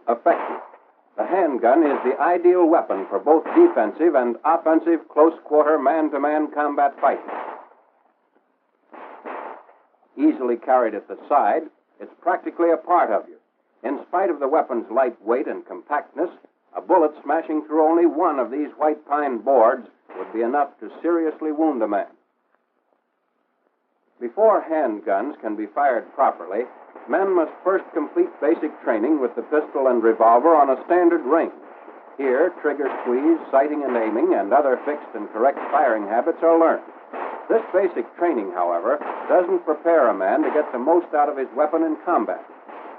effective. The handgun is the ideal weapon for both defensive and offensive close-quarter man-to-man combat fighting. Easily carried at the side, it's practically a part of you. In spite of the weapon's light weight and compactness, a bullet smashing through only one of these white pine boards would be enough to seriously wound a man. Before handguns can be fired properly, men must first complete basic training with the pistol and revolver on a standard range. Here, trigger squeeze, sighting and aiming, and other fixed and correct firing habits are learned. This basic training, however, doesn't prepare a man to get the most out of his weapon in combat.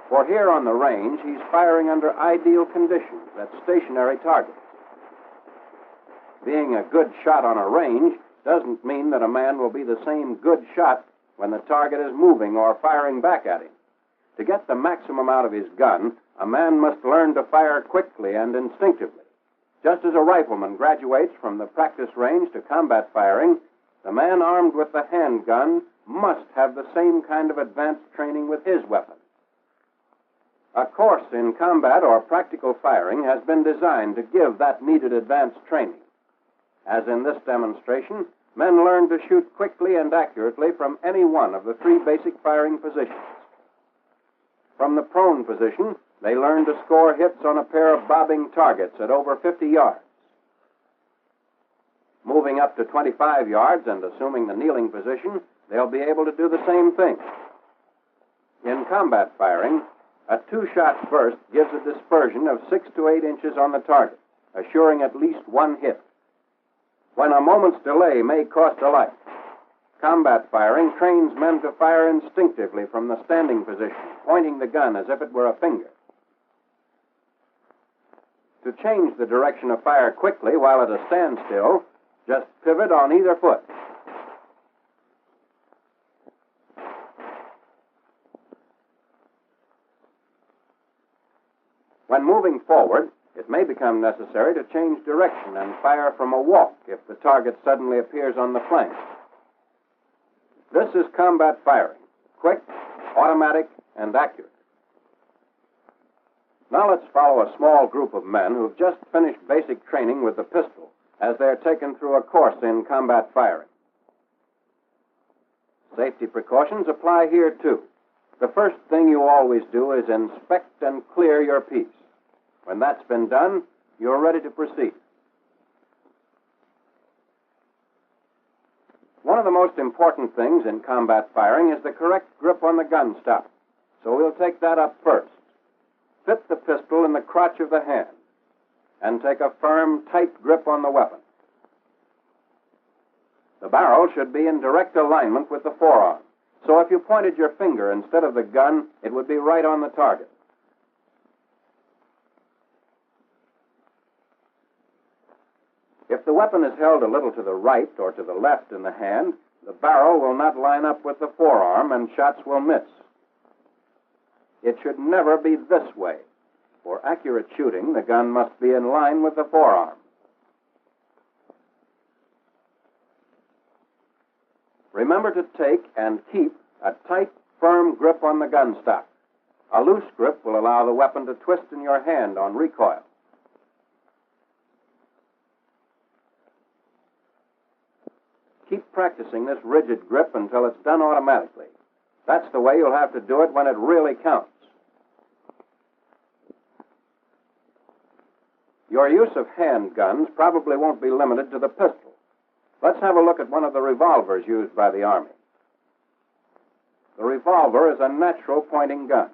For here on the range, he's firing under ideal conditions at stationary targets. Being a good shot on a range doesn't mean that a man will be the same good shot when the target is moving or firing back at him. To get the maximum out of his gun, a man must learn to fire quickly and instinctively. Just as a rifleman graduates from the practice range to combat firing, the man armed with the handgun must have the same kind of advanced training with his weapon. A course in combat or practical firing has been designed to give that needed advanced training. As in this demonstration, men learn to shoot quickly and accurately from any one of the three basic firing positions. From the prone position, they learn to score hits on a pair of bobbing targets at over 50 yards. Moving up to 25 yards and assuming the kneeling position, they'll be able to do the same thing. In combat firing, a two-shot burst gives a dispersion of 6 to 8 inches on the target, assuring at least one hit. When a moment's delay may cost a life, combat firing trains men to fire instinctively from the standing position, pointing the gun as if it were a finger. To change the direction of fire quickly while at a standstill, just pivot on either foot. When moving forward, it may become necessary to change direction and fire from a walk if the target suddenly appears on the flank. This is combat firing, quick, automatic, and accurate. Now let's follow a small group of men who've just finished basic training with the pistol as they're taken through a course in combat firing. Safety precautions apply here, too. The first thing you always do is inspect and clear your piece. When that's been done, you're ready to proceed. One of the most important things in combat firing is the correct grip on the gun stock, so we'll take that up first. Fit the pistol in the crotch of the hand and take a firm, tight grip on the weapon. The barrel should be in direct alignment with the forearm, so if you pointed your finger instead of the gun, it would be right on the target. If the weapon is held a little to the right or to the left in the hand, the barrel will not line up with the forearm and shots will miss. It should never be this way. For accurate shooting, the gun must be in line with the forearm. Remember to take and keep a tight, firm grip on the gun stock. A loose grip will allow the weapon to twist in your hand on recoil. Keep practicing this rigid grip until it's done automatically. That's the way you'll have to do it when it really counts. Your use of handguns probably won't be limited to the pistol. Let's have a look at one of the revolvers used by the Army. The revolver is a natural pointing gun.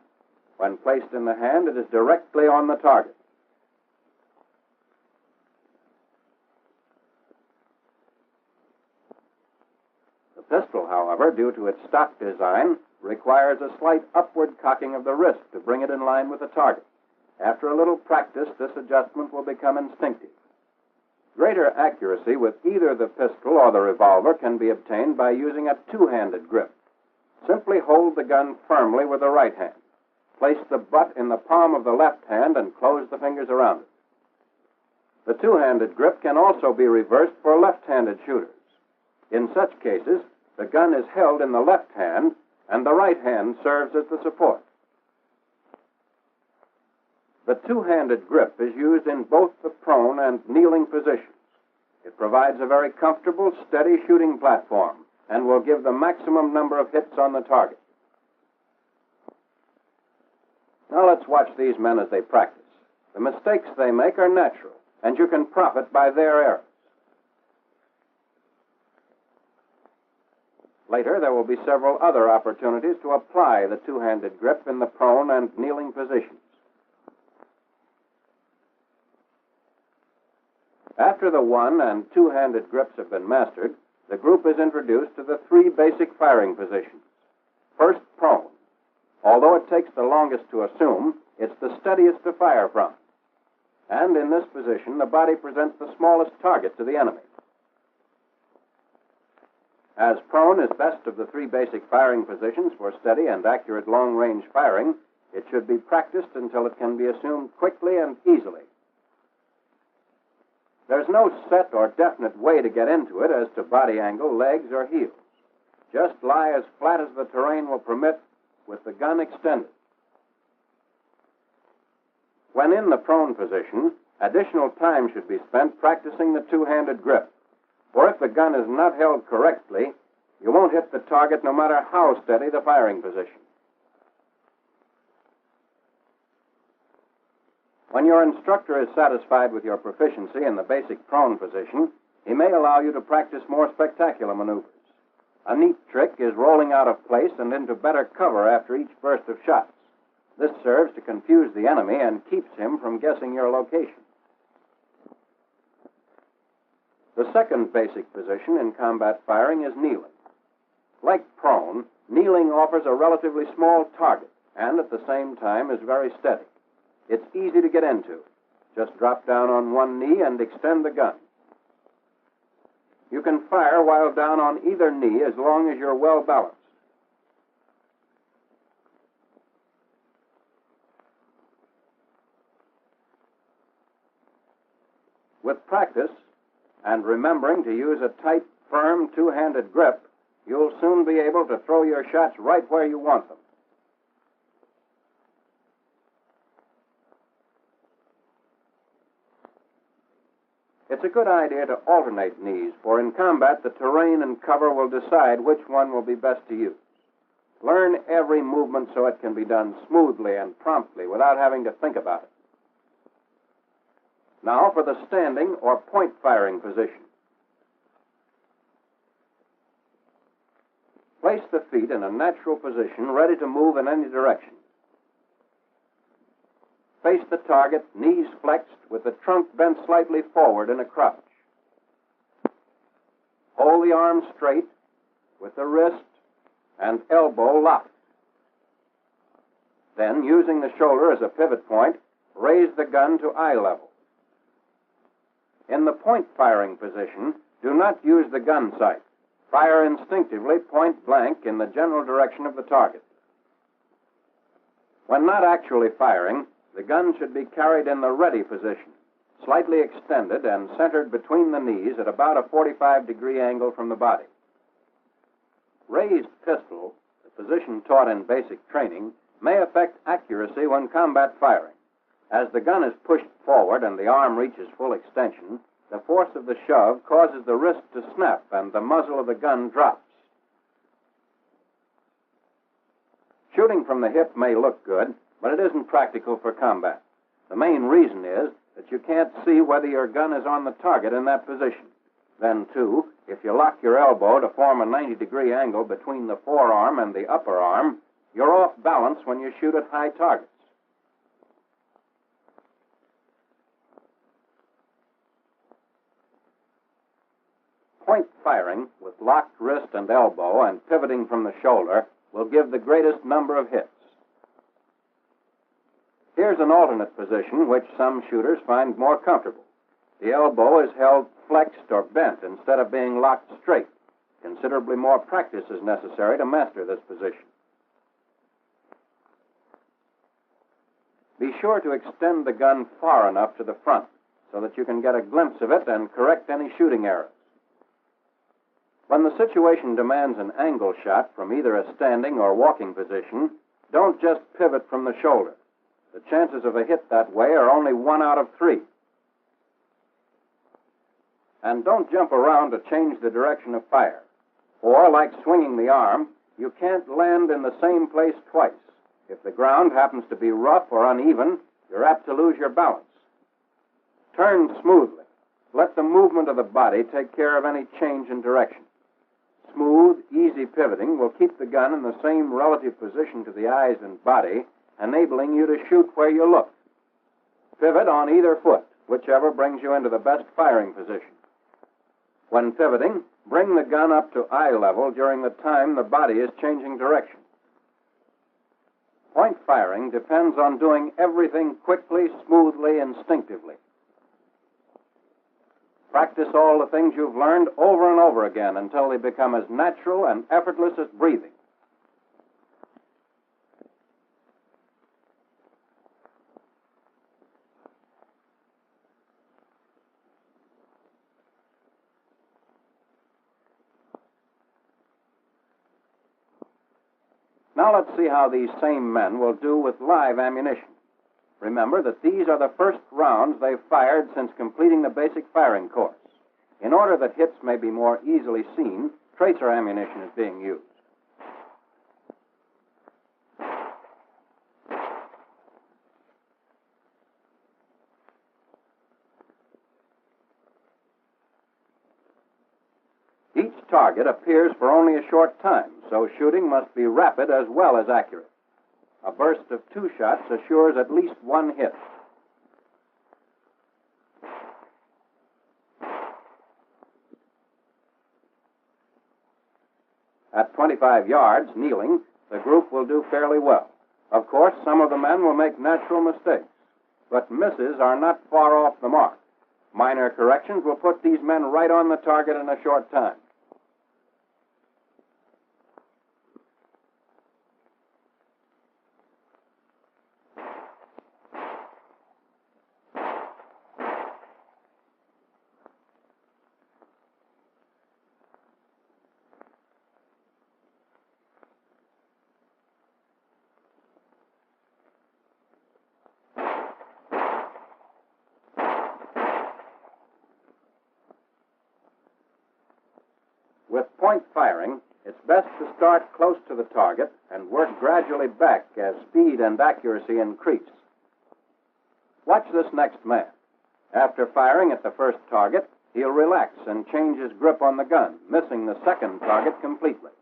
When placed in the hand, it is directly on the target. The pistol, however, due to its stock design, requires a slight upward cocking of the wrist to bring it in line with the target. After a little practice, this adjustment will become instinctive. Greater accuracy with either the pistol or the revolver can be obtained by using a two-handed grip. Simply hold the gun firmly with the right hand. Place the butt in the palm of the left hand and close the fingers around it. The two-handed grip can also be reversed for left-handed shooters. In such cases, the gun is held in the left hand and the right hand serves as the support. The two-handed grip is used in both the prone and kneeling positions. It provides a very comfortable, steady shooting platform and will give the maximum number of hits on the target. Now let's watch these men as they practice. The mistakes they make are natural, and you can profit by their errors. Later, there will be several other opportunities to apply the two-handed grip in the prone and kneeling positions. After the one- and two-handed grips have been mastered, the group is introduced to the three basic firing positions. First, prone. Although it takes the longest to assume, it's the steadiest to fire from. And in this position, the body presents the smallest target to the enemy. As prone is best of the three basic firing positions for steady and accurate long-range firing, it should be practiced until it can be assumed quickly and easily. There's no set or definite way to get into it as to body angle, legs, or heels. Just lie as flat as the terrain will permit with the gun extended. When in the prone position, additional time should be spent practicing the two-handed grip. For if the gun is not held correctly, you won't hit the target no matter how steady the firing position. When your instructor is satisfied with your proficiency in the basic prone position, he may allow you to practice more spectacular maneuvers. A neat trick is rolling out of place and into better cover after each burst of shots. This serves to confuse the enemy and keeps him from guessing your location. The second basic position in combat firing is kneeling. Like prone, kneeling offers a relatively small target and at the same time is very steady. It's easy to get into. Just drop down on one knee and extend the gun. You can fire while down on either knee as long as you're well balanced. With practice, and remembering to use a tight, firm, two-handed grip, you'll soon be able to throw your shots right where you want them. It's a good idea to alternate knees, for in combat, the terrain and cover will decide which one will be best to use. Learn every movement so it can be done smoothly and promptly without having to think about it. Now for the standing or point firing position. Place the feet in a natural position, ready to move in any direction. Face the target, knees flexed, with the trunk bent slightly forward in a crouch. Hold the arm straight, with the wrist and elbow locked. Then, using the shoulder as a pivot point, raise the gun to eye level. In the point firing position, do not use the gun sight. Fire instinctively, point blank, in the general direction of the target. When not actually firing, the gun should be carried in the ready position, slightly extended and centered between the knees at about a 45-degree angle from the body. Raised pistol, the position taught in basic training, may affect accuracy when combat firing. As the gun is pushed forward and the arm reaches full extension, the force of the shove causes the wrist to snap and the muzzle of the gun drops. Shooting from the hip may look good, but it isn't practical for combat. The main reason is that you can't see whether your gun is on the target in that position. Then, too, if you lock your elbow to form a 90-degree angle between the forearm and the upper arm, you're off balance when you shoot at high targets. Point firing with locked wrist and elbow and pivoting from the shoulder will give the greatest number of hits. Here's an alternate position which some shooters find more comfortable. The elbow is held flexed or bent instead of being locked straight. Considerably more practice is necessary to master this position. Be sure to extend the gun far enough to the front so that you can get a glimpse of it and correct any shooting errors. When the situation demands an angle shot from either a standing or walking position, don't just pivot from the shoulder. The chances of a hit that way are only 1 out of 3. And don't jump around to change the direction of fire. Or, like swinging the arm, you can't land in the same place twice. If the ground happens to be rough or uneven, you're apt to lose your balance. Turn smoothly. Let the movement of the body take care of any change in direction. Smooth, easy pivoting will keep the gun in the same relative position to the eyes and body, enabling you to shoot where you look. Pivot on either foot, whichever brings you into the best firing position. When pivoting, bring the gun up to eye level during the time the body is changing direction. Point firing depends on doing everything quickly, smoothly, instinctively. Practice all the things you've learned over and over again until they become as natural and effortless as breathing. Now let's see how these same men will do with live ammunition. Remember that these are the first rounds they've fired since completing the basic firing course. In order that hits may be more easily seen, tracer ammunition is being used. Each target appears for only a short time, so shooting must be rapid as well as accurate. A burst of 2 shots assures at least 1 hit. At 25 yards, kneeling, the group will do fairly well. Of course, some of the men will make natural mistakes, but misses are not far off the mark. Minor corrections will put these men right on the target in a short time. With point firing, it's best to start close to the target and work gradually back as speed and accuracy increase. Watch this next man. After firing at the first target, he'll relax and change his grip on the gun, missing the second target completely.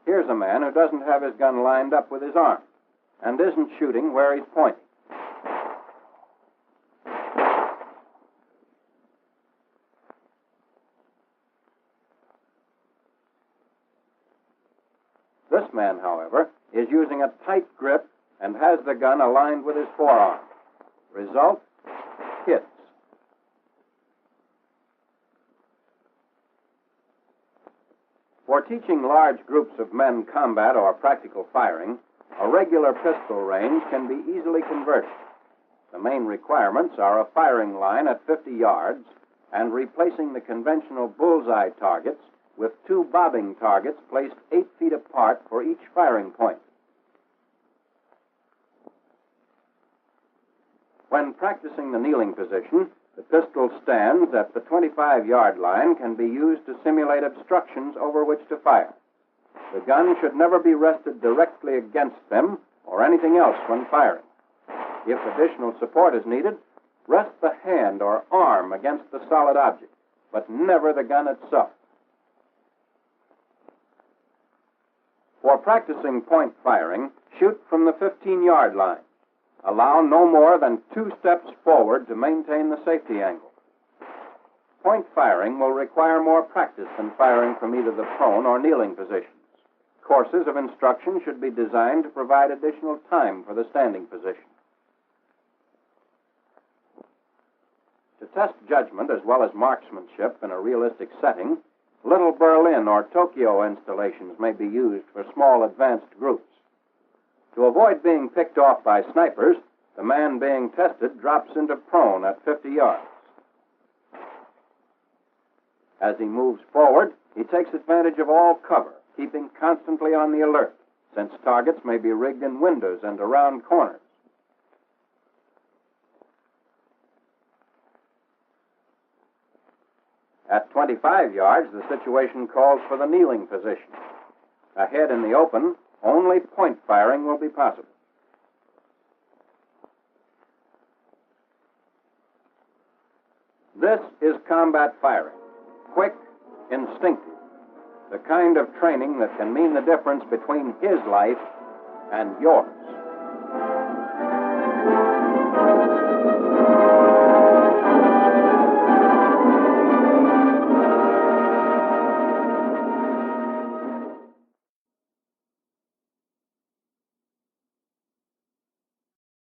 Here's a man who doesn't have his gun lined up with his arm and isn't shooting where he's pointing. This man, however, is using a tight grip and has the gun aligned with his forearm. Result, hits. For teaching large groups of men combat or practical firing, a regular pistol range can be easily converted. The main requirements are a firing line at 50 yards and replacing the conventional bullseye targets with 2 bobbing targets placed 8 feet apart for each firing point. When practicing the kneeling position, the pistol stands at the 25-yard line can be used to simulate obstructions over which to fire. The gun should never be rested directly against them or anything else when firing. If additional support is needed, rest the hand or arm against the solid object, but never the gun itself. For practicing point firing, shoot from the 15-yard line. Allow no more than 2 steps forward to maintain the safety angle. Point firing will require more practice than firing from either the prone or kneeling positions. Courses of instruction should be designed to provide additional time for the standing position. To test judgment as well as marksmanship in a realistic setting, Little Berlin or Tokyo installations may be used for small advanced groups. To avoid being picked off by snipers, the man being tested drops into prone at 50 yards. As he moves forward, he takes advantage of all cover, keeping constantly on the alert, since targets may be rigged in windows and around corners. At 25 yards, the situation calls for the kneeling position. Ahead in the open, only point firing will be possible. This is combat firing, quick, instinctive, the kind of training that can mean the difference between his life and yours.